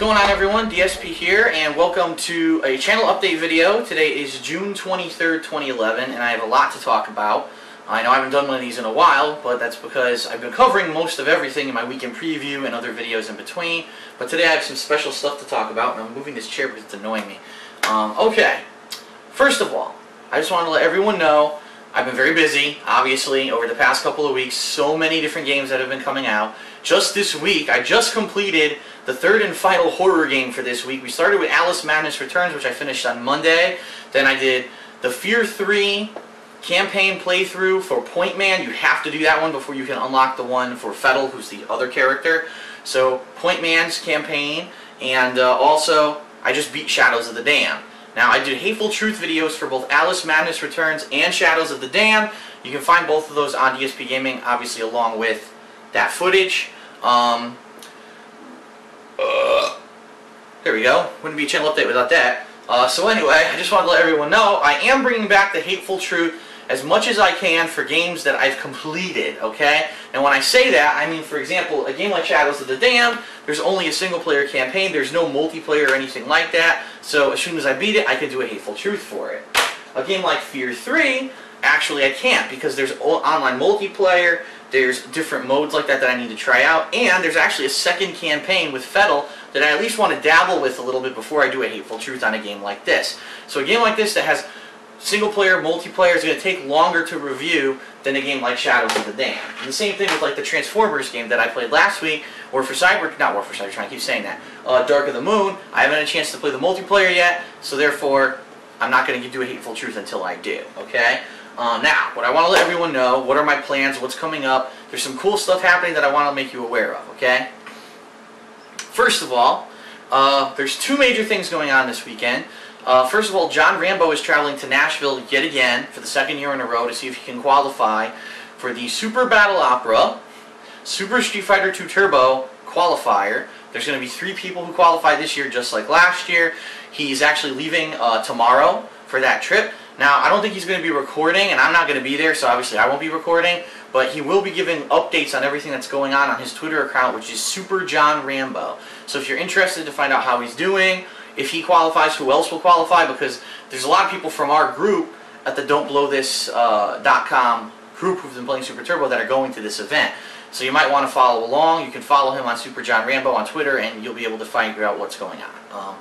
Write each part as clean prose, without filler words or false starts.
going on, everyone? DSP here, and welcome to a channel update video. Today is June 23rd, 2011, and I have a lot to talk about. I know I haven't done one of these in a while, but that's because I've been covering most of everything in my weekend preview and other videos in between. But today I have some special stuff to talk about, and I'm moving this chair because it's annoying me. Okay, first of all, I just want to let everyone know I've been very busy, obviously, over the past couple of weeks. So many different games that have been coming out. Just this week, I just completed the third and final horror game for this week. We started with Alice Madness Returns, which I finished on Monday. Then I did the f.e.a.r 3 campaign playthrough for Point Man. You have to do that one before you can unlock the one for f.e.a.r, who's the other character. So, Point Man's campaign, and also, I just beat Shadows of the Dam. Now, I did Hateful Truth videos for both Alice Madness Returns and Shadows of the Dam. You can find both of those on DSPGaming, obviously along with that footage. There we go. Wouldn't be a channel update without that. So anyway, I just wanted to let everyone know I am bringing back the Hateful Truth as much as I can for games that I've completed, okay? And when I say that, I mean, for example, a game like Shadows of the Dam, there's only a single-player campaign, there's no multiplayer or anything like that, so as soon as I beat it, I can do a Hateful Truth for it. A game like f.e.a.r 3, actually I can't, because there's online multiplayer, there's different modes like that that I need to try out, and there's actually a second campaign with f.e.a.r that I at least want to dabble with a little bit before I do a Hateful Truth on a game like this. So a game like this that has single-player, multiplayer is going to take longer to review than a game like Shadows of the Dam. And the same thing with like the Transformers game that I played last week, or for Cybertron, I keep saying that, Dark of the Moon. I haven't had a chance to play the multiplayer yet, so therefore I'm not going to do a Hateful Truth until I do, okay? Now, what I want to let everyone know, what are my plans, what's coming up, there's some cool stuff happening that I want to make you aware of, okay? First of all, there's two major things going on this weekend. First of all, John Rambo is traveling to Nashville yet again for the second year in a row to see if he can qualify for the Super Battle Opera Super Street Fighter II Turbo qualifier. There's going to be 3 people who qualified this year just like last year. He's actually leaving tomorrow for that trip. Now, I don't think he's going to be recording, and I'm not going to be there, so obviously I won't be recording, but he will be giving updates on everything that's going on his Twitter account, which is Super John Rambo. So if you're interested to find out how he's doing, if he qualifies, who else will qualify, because there's a lot of people from our group at the Don'tBlowThis.com group who've been playing Super Turbo that are going to this event. So you might want to follow along. You can follow him on Super John Rambo on Twitter, and you'll be able to figure out what's going on.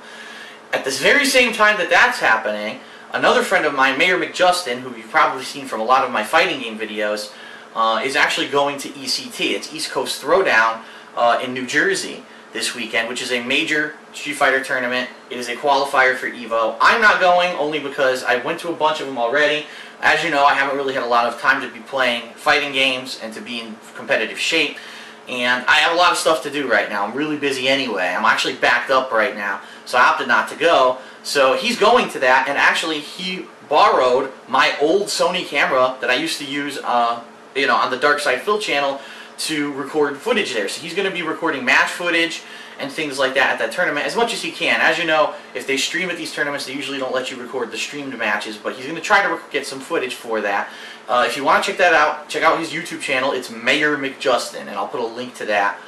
At this very same time that that's happening, another friend of mine, Mayor McJustin, who you've probably seen from a lot of my fighting game videos, is actually going to ECT. It's East Coast Throwdown in New Jersey this weekend, which is a major Street Fighter tournament. It is a qualifier for EVO. I'm not going only because I went to a bunch of them already. As you know, I haven't really had a lot of time to be playing fighting games and to be in competitive shape. And I have a lot of stuff to do right now. I'm really busy anyway. I'm actually backed up right now, so I opted not to go. So he's going to that, and actually he borrowed my old Sony camera that I used to use on the Dark Side Phil channel to record footage there. So he's going to be recording match footage and things like that at that tournament as much as he can. As you know, if they stream at these tournaments, they usually don't let you record the streamed matches, but he's going to try to get some footage for that. If you want to check that out, check out his YouTube channel. It's Mayor McJustin, and I'll put a link to that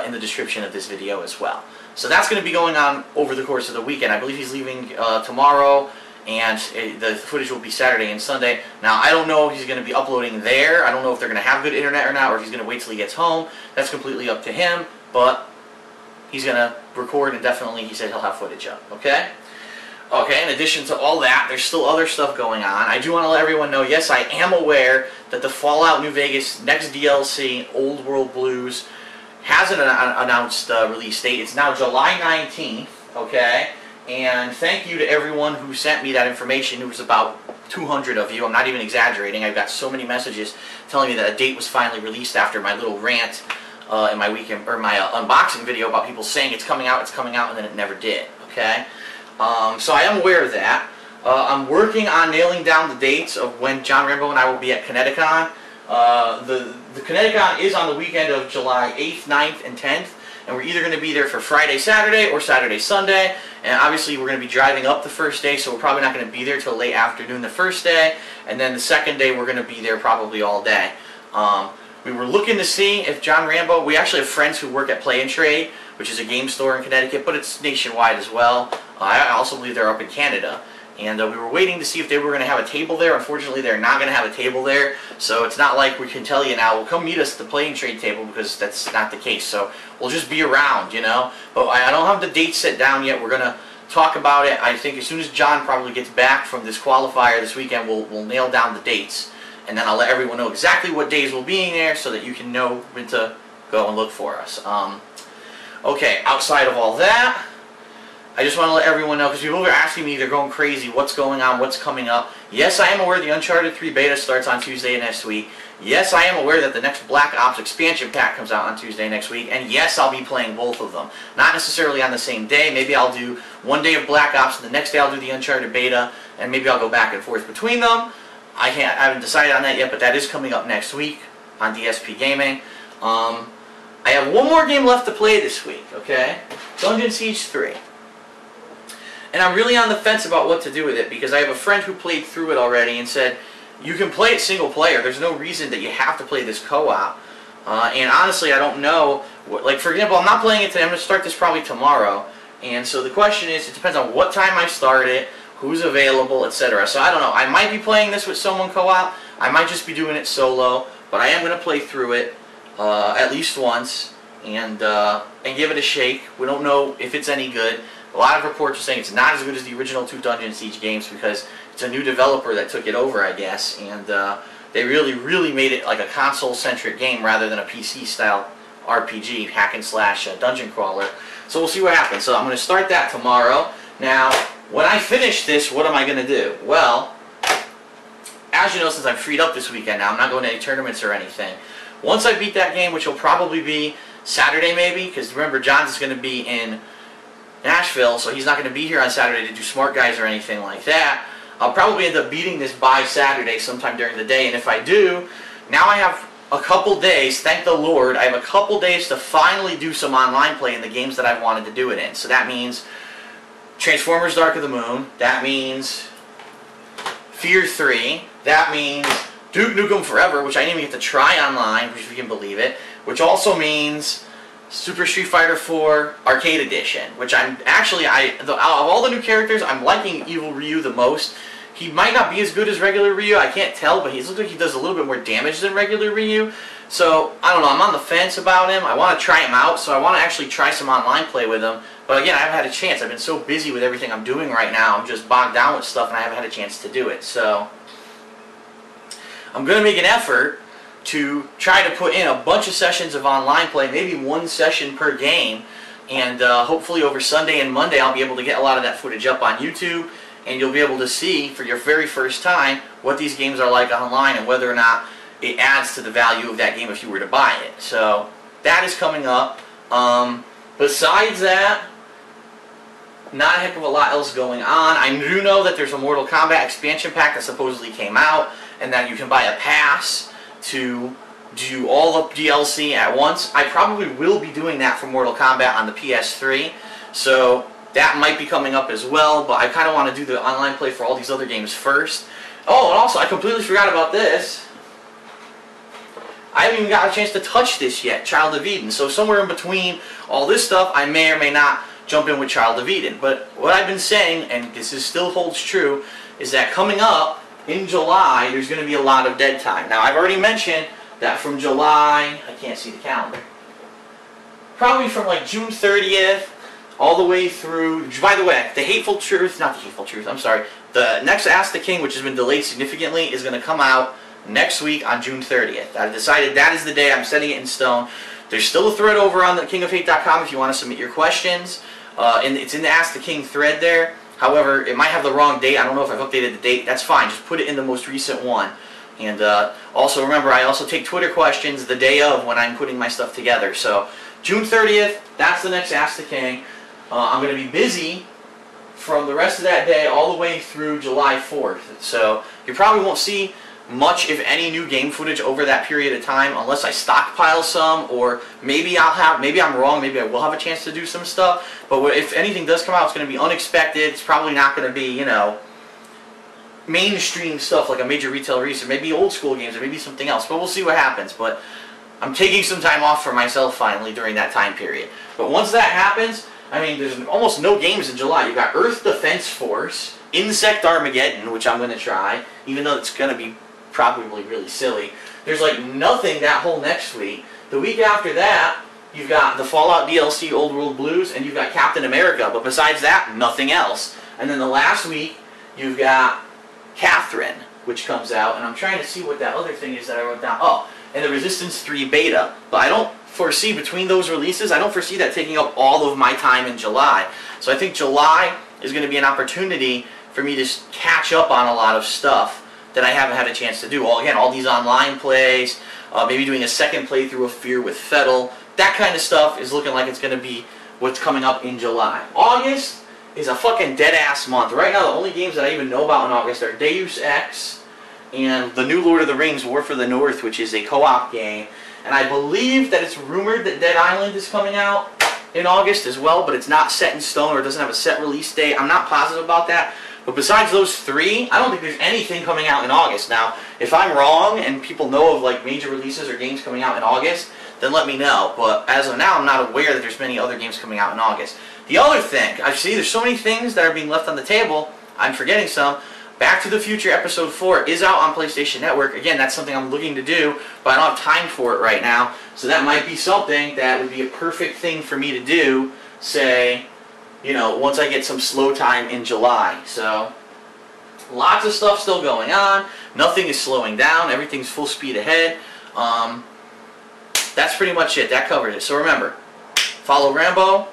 in the description of this video as well. So that's going to be going on over the course of the weekend. I believe he's leaving tomorrow, and the footage will be Saturday and Sunday. Now, I don't know if he's going to be uploading there. I don't know if they're going to have good internet or not, or if he's going to wait till he gets home. That's completely up to him, but he's going to record, and definitely he said he'll have footage up, okay? Okay, in addition to all that, there's still other stuff going on. I do want to let everyone know, yes, I am aware that the Fallout New Vegas next DLC, Old World Blues, has an announced release date. It's now July 19th, okay? And thank you to everyone who sent me that information. It was about 200 of you. I'm not even exaggerating. I've got so many messages telling me that a date was finally released after my little rant in my weekend, or my unboxing video about people saying it's coming out, and then it never did, okay? So I am aware of that. I'm working on nailing down the dates of when John Rambo and I will be at Kineticon. The Kineticon is on the weekend of July 8th, 9th, and 10th, and we're either going to be there for Friday, Saturday, or Saturday, Sunday, and obviously we're going to be driving up the first day, so we're probably not going to be there till late afternoon the first day, and then the second day we're going to be there probably all day. We were looking to see if John Rambo, we actually have friends who work at Play and Trade, which is a game store in Connecticut, but it's nationwide as well. I also believe they're up in Canada. And we were waiting to see if they were going to have a table there. Unfortunately, they're not going to have a table there. So it's not like we can tell you now, well, come meet us at the play and trade table, because that's not the case. So we'll just be around, you know. But I don't have the date set down yet. We're going to talk about it. I think as soon as John probably gets back from this qualifier this weekend, we'll nail down the dates. And then I'll let everyone know exactly what days we'll be in there so that you can know when to go and look for us. Okay, outside of all that, I just want to let everyone know, because people are asking me, they're going crazy, what's going on, what's coming up. Yes, I am aware the Uncharted 3 beta starts on Tuesday next week. Yes, I am aware that the next Black Ops expansion pack comes out on Tuesday next week. And yes, I'll be playing both of them. Not necessarily on the same day. Maybe I'll do one day of Black Ops, and the next day I'll do the Uncharted beta, and maybe I'll go back and forth between them. I haven't decided on that yet, but that is coming up next week on DSPGaming. I have one more game left to play this week, okay? Dungeon Siege 3. And I'm really on the fence about what to do with it, because I have a friend who played through it already and said, you can play it single player. There's no reason that you have to play this co-op. And honestly, I don't know. Like, for example, I'm not playing it today. I'm going to start this probably tomorrow. And so the question is, it depends on what time I start it, who's available, etc. So I don't know. I might be playing this with someone co-op. I might just be doing it solo. But I am going to play through it at least once and give it a shake. We don't know if it's any good. A lot of reports are saying it's not as good as the original 2 Dungeon Siege games, because it's a new developer that took it over, I guess, and they really made it like a console-centric game rather than a PC-style RPG, hack-and-slash dungeon crawler. So we'll see what happens. So I'm going to start that tomorrow. Now, when I finish this, what am I going to do? Well, as you know, since I'm freed up this weekend now, I'm not going to any tournaments or anything. Once I beat that game, which will probably be Saturday maybe, because remember, John's is going to be in Nashville, so he's not going to be here on Saturday to do Smart Guys or anything like that. I'll probably end up beating this by Saturday sometime during the day, and if I do, now I have a couple days, thank the Lord, I have a couple days to finally do some online play in the games that I've wanted to do it in. So that means Transformers Dark of the Moon, that means f.e.a.r 3, that means Duke Nukem Forever, which I didn't even get to try online, if you can believe it, which also means Super Street Fighter 4 Arcade Edition, which I'm actually, of all the new characters, I'm liking Evil Ryu the most. He might not be as good as regular Ryu, I can't tell, but he looks like he does a little bit more damage than regular Ryu. So, I don't know, I'm on the fence about him. I want to try him out, so I want to actually try some online play with him. But again, I haven't had a chance. I've been so busy with everything I'm doing right now. I'm just bogged down with stuff, and I haven't had a chance to do it. So, I'm going to make an effort to try to put in a bunch of sessions of online play, maybe one session per game, and hopefully over Sunday and Monday I'll be able to get a lot of that footage up on YouTube, and you'll be able to see for your very first time what these games are like online and whether or not it adds to the value of that game if you were to buy it. So that is coming up. Besides that, not a heck of a lot else going on. I do know that there's a Mortal Kombat expansion pack that supposedly came out, and that you can buy a pass to do all the DLC at once. I probably will be doing that for Mortal Kombat on the PS3, so that might be coming up as well, but I kind of want to do the online play for all these other games first. Oh, and also, I completely forgot about this. I haven't even got a chance to touch this yet, Child of Eden, so somewhere in between all this stuff, I may or may not jump in with Child of Eden. But what I've been saying, and this still holds true, is that coming up in July, there's going to be a lot of dead time. Now, I've already mentioned that from July, I can't see the calendar, probably from like June 30th all the way through, by the way, the Hateful Truth, not the Hateful Truth, I'm sorry, the next Ask the King, which has been delayed significantly, is going to come out next week on June 30th. I've decided that is the day. I'm setting it in stone. There's still a thread over on the kingofhate.com if you want to submit your questions. It's in the Ask the King thread there. However, it might have the wrong date. I don't know if I've updated the date. That's fine. Just put it in the most recent one. And also remember, I also take Twitter questions the day of when I'm putting my stuff together. So June 30th, that's the next Ask the King. I'm going to be busy from the rest of that day all the way through July 4th. So you probably won't see much, if any, new game footage over that period of time unless I stockpile some, or maybe maybe I'm wrong, maybe I will have a chance to do some stuff. But if anything does come out, it's going to be unexpected. It's probably not going to be, you know, mainstream stuff like a major retail release, or maybe old school games, or maybe something else. But we'll see what happens. But I'm taking some time off for myself finally during that time period. But once that happens, I mean, there's almost no games in July. You've got Earth Defense Force, Insect Armageddon, which I'm going to try, even though it's going to be probably really silly. There's like nothing that whole next week. The week after that, you've got the Fallout DLC Old World Blues, and you've got Captain America. But besides that, nothing else. And then the last week, you've got Catherine, which comes out. And I'm trying to see what that other thing is that I wrote down. Oh, and the Resistance 3 beta. But I don't foresee, between those releases, I don't foresee that taking up all of my time in July. So I think July is going to be an opportunity for me to catch up on a lot of stuff that I haven't had a chance to do. Well, again, all these online plays, maybe doing a second playthrough of f.e.a.r with f.e.a.r, that kind of stuff is looking like it's going to be what's coming up in July. August is a fucking dead-ass month. Right now, the only games that I even know about in August are Deus Ex and the new Lord of the Rings, War for the North, which is a co-op game. And I believe that it's rumored that Dead Island is coming out in August as well, but it's not set in stone or it doesn't have a set release date. I'm not positive about that. But besides those three, I don't think there's anything coming out in August. Now, if I'm wrong and people know of like major releases or games coming out in August, then let me know. But as of now, I'm not aware that there's many other games coming out in August. The other thing, I see there's so many things that are being left on the table. I'm forgetting some. Back to the Future Episode 4 is out on PlayStation Network. Again, that's something I'm looking to do, but I don't have time for it right now. So that might be something that would be a perfect thing for me to do, say, you know, once I get some slow time in July. So, lots of stuff still going on. Nothing is slowing down. Everything's full speed ahead. That's pretty much it. That covers it. So remember, follow Rambo,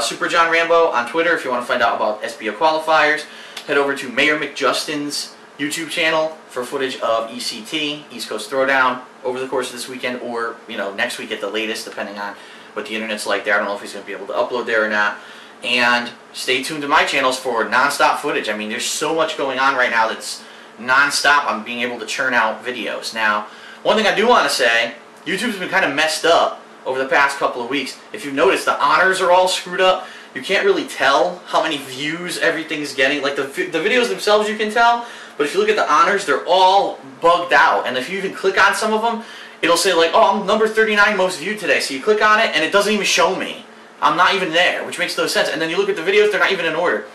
Super John Rambo on Twitter if you want to find out about SBO qualifiers. Head over to Mayor McJustin's YouTube channel for footage of ECT, East Coast Throwdown, over the course of this weekend or, you know, next week at the latest, depending on what the internet's like there. I don't know if he's going to be able to upload there or not. And stay tuned to my channels for non-stop footage. I mean, there's so much going on right now that's non-stop. I'm being able to churn out videos. Now, one thing I do want to say, YouTube's been kind of messed up over the past couple of weeks. If you've noticed, the honors are all screwed up. You can't really tell how many views everything's getting. Like the videos themselves you can tell, but if you look at the honors, they're all bugged out. And if you even click on some of them, it'll say like, oh, I'm number 39 most viewed today. So you click on it and it doesn't even show me. I'm not even there, which makes no sense. And then you look at the videos, they're not even in order.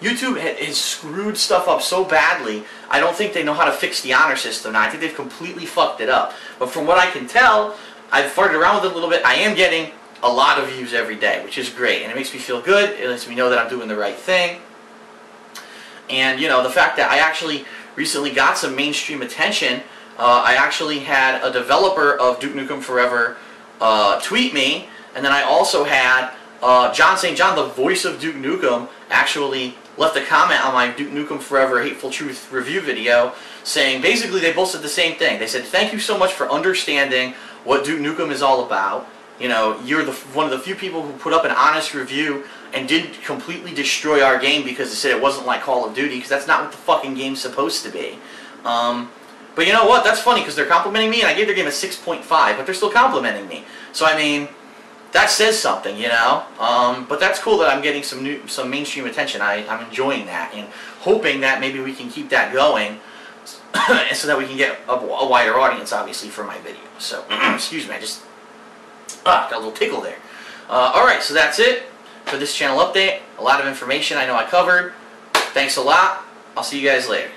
YouTube has screwed stuff up so badly, I don't think they know how to fix the honor system now. I think they've completely fucked it up. But from what I can tell, I've farted around with it a little bit. I am getting a lot of views every day, which is great. And it makes me feel good. It lets me know that I'm doing the right thing. And, you know, the fact that I actually recently got some mainstream attention, I actually had a developer of Duke Nukem Forever tweet me. And then I also had John St. John, the voice of Duke Nukem, actually left a comment on my Duke Nukem Forever Hateful Truth review video saying, basically they both said the same thing. They said, thank you so much for understanding what Duke Nukem is all about. You know, you're one of the few people who put up an honest review and didn't completely destroy our game because they said it wasn't like Call of Duty, because that's not what the fucking game's supposed to be. But you know what? That's funny because they're complimenting me, and I gave their game a 6.5, but they're still complimenting me. So, I mean, that says something, you know. But that's cool that I'm getting some mainstream attention. I'm enjoying that and hoping that maybe we can keep that going so that we can get a wider audience, obviously, for my videos. So, excuse me, I just got a little tickle there. Alright, so that's it for this channel update. A lot of information I know I covered. Thanks a lot. I'll see you guys later.